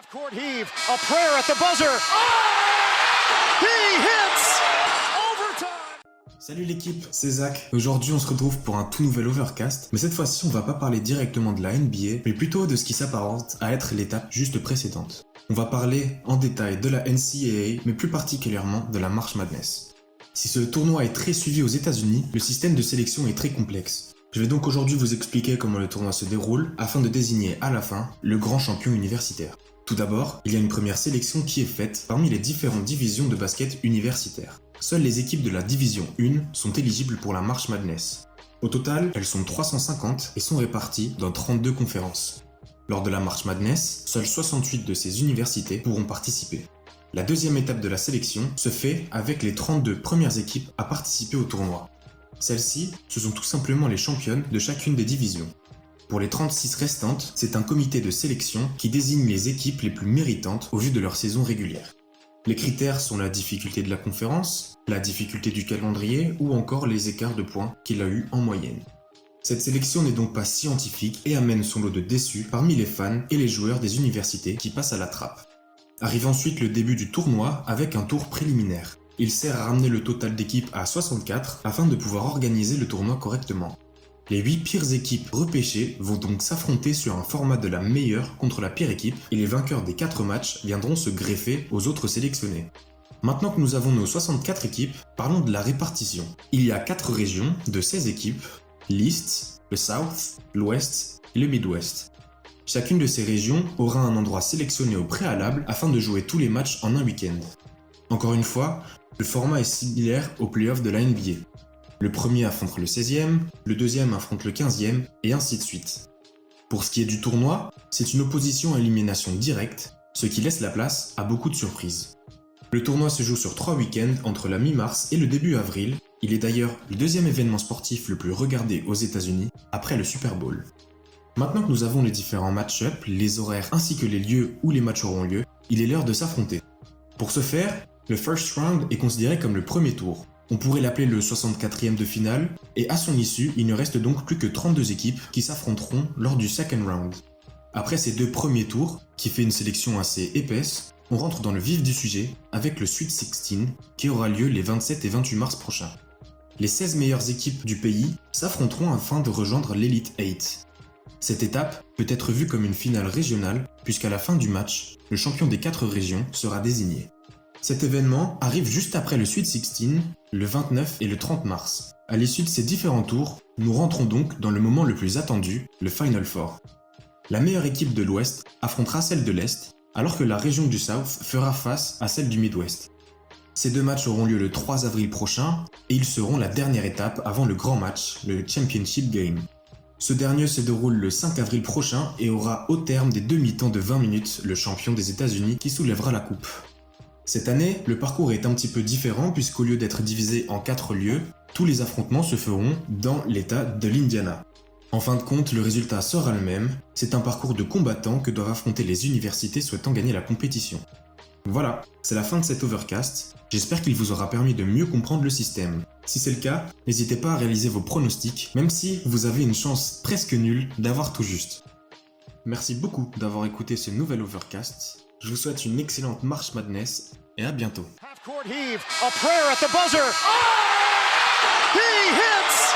Half-court heave, a prayer at the buzzer. Oh! He hits! Overtime! Salut l'équipe, c'est Zach. Aujourd'hui on se retrouve pour un tout nouvel Overcast, mais cette fois-ci on va pas parler directement de la NBA, mais plutôt de ce qui s'apparente à être l'étape juste précédente. On va parler en détail de la NCAA, mais plus particulièrement de la March Madness. Si ce tournoi est très suivi aux États-Unis, le système de sélection est très complexe. Je vais donc aujourd'hui vous expliquer comment le tournoi se déroule afin de désigner à la fin le grand champion universitaire. Tout d'abord, il y a une première sélection qui est faite parmi les différentes divisions de basket universitaire. Seules les équipes de la division 1 sont éligibles pour la March Madness. Au total, elles sont 350 et sont réparties dans 32 conférences. Lors de la March Madness, seules 68 de ces universités pourront participer. La deuxième étape de la sélection se fait avec les 32 premières équipes à participer au tournoi. Celles-ci, ce sont tout simplement les championnes de chacune des divisions. Pour les 36 restantes, c'est un comité de sélection qui désigne les équipes les plus méritantes au vu de leur saison régulière. Les critères sont la difficulté de la conférence, la difficulté du calendrier ou encore les écarts de points qu'il a eu en moyenne. Cette sélection n'est donc pas scientifique et amène son lot de déçus parmi les fans et les joueurs des universités qui passent à la trappe. Arrive ensuite le début du tournoi avec un tour préliminaire. Il sert à ramener le total d'équipes à 64 afin de pouvoir organiser le tournoi correctement. Les 8 pires équipes repêchées vont donc s'affronter sur un format de la meilleure contre la pire équipe et les vainqueurs des 4 matchs viendront se greffer aux autres sélectionnés. Maintenant que nous avons nos 64 équipes, parlons de la répartition. Il y a 4 régions de 16 équipes, l'East, le South, l'Ouest et le Midwest. Chacune de ces régions aura un endroit sélectionné au préalable afin de jouer tous les matchs en un week-end. Encore une fois, le format est similaire aux playoffs de la NBA. Le premier affronte le 16e, le deuxième affronte le 15e, et ainsi de suite. Pour ce qui est du tournoi, c'est une opposition à élimination directe, ce qui laisse la place à beaucoup de surprises. Le tournoi se joue sur 3 week-ends entre la mi-mars et le début avril. Il est d'ailleurs le deuxième événement sportif le plus regardé aux États-Unis, après le Super Bowl. Maintenant que nous avons les différents match-ups, les horaires ainsi que les lieux où les matchs auront lieu, il est l'heure de s'affronter. Pour ce faire, le first round est considéré comme le premier tour. On pourrait l'appeler le 64e de finale, et à son issue, il ne reste donc plus que 32 équipes qui s'affronteront lors du second round. Après ces 2 premiers tours, qui fait une sélection assez épaisse, on rentre dans le vif du sujet avec le Sweet 16 qui aura lieu les 27 et 28 mars prochains. Les 16 meilleures équipes du pays s'affronteront afin de rejoindre l'Elite 8. Cette étape peut être vue comme une finale régionale puisqu'à la fin du match, le champion des 4 régions sera désigné. Cet événement arrive juste après le Sweet 16, le 29 et le 30 mars. À l'issue de ces différents tours, nous rentrons donc dans le moment le plus attendu, le Final Four. La meilleure équipe de l'Ouest affrontera celle de l'Est, alors que la région du South fera face à celle du Midwest. Ces 2 matchs auront lieu le 3 avril prochain, et ils seront la dernière étape avant le grand match, le Championship Game. Ce dernier se déroule le 5 avril prochain et aura au terme des demi-temps de 20 minutes le champion des États-Unis qui soulèvera la coupe. Cette année, le parcours est un petit peu différent puisqu'au lieu d'être divisé en 4 lieux, tous les affrontements se feront dans l'état de l'Indiana. En fin de compte, le résultat sera le même, c'est un parcours de combattants que doivent affronter les universités souhaitant gagner la compétition. Voilà, c'est la fin de cet Overcast, j'espère qu'il vous aura permis de mieux comprendre le système. Si c'est le cas, n'hésitez pas à réaliser vos pronostics, même si vous avez une chance presque nulle d'avoir tout juste. Merci beaucoup d'avoir écouté ce nouvel Overcast. Je vous souhaite une excellente March Madness et à bientôt. Half-court heave, a prayer at the buzzer. Oh! He hits!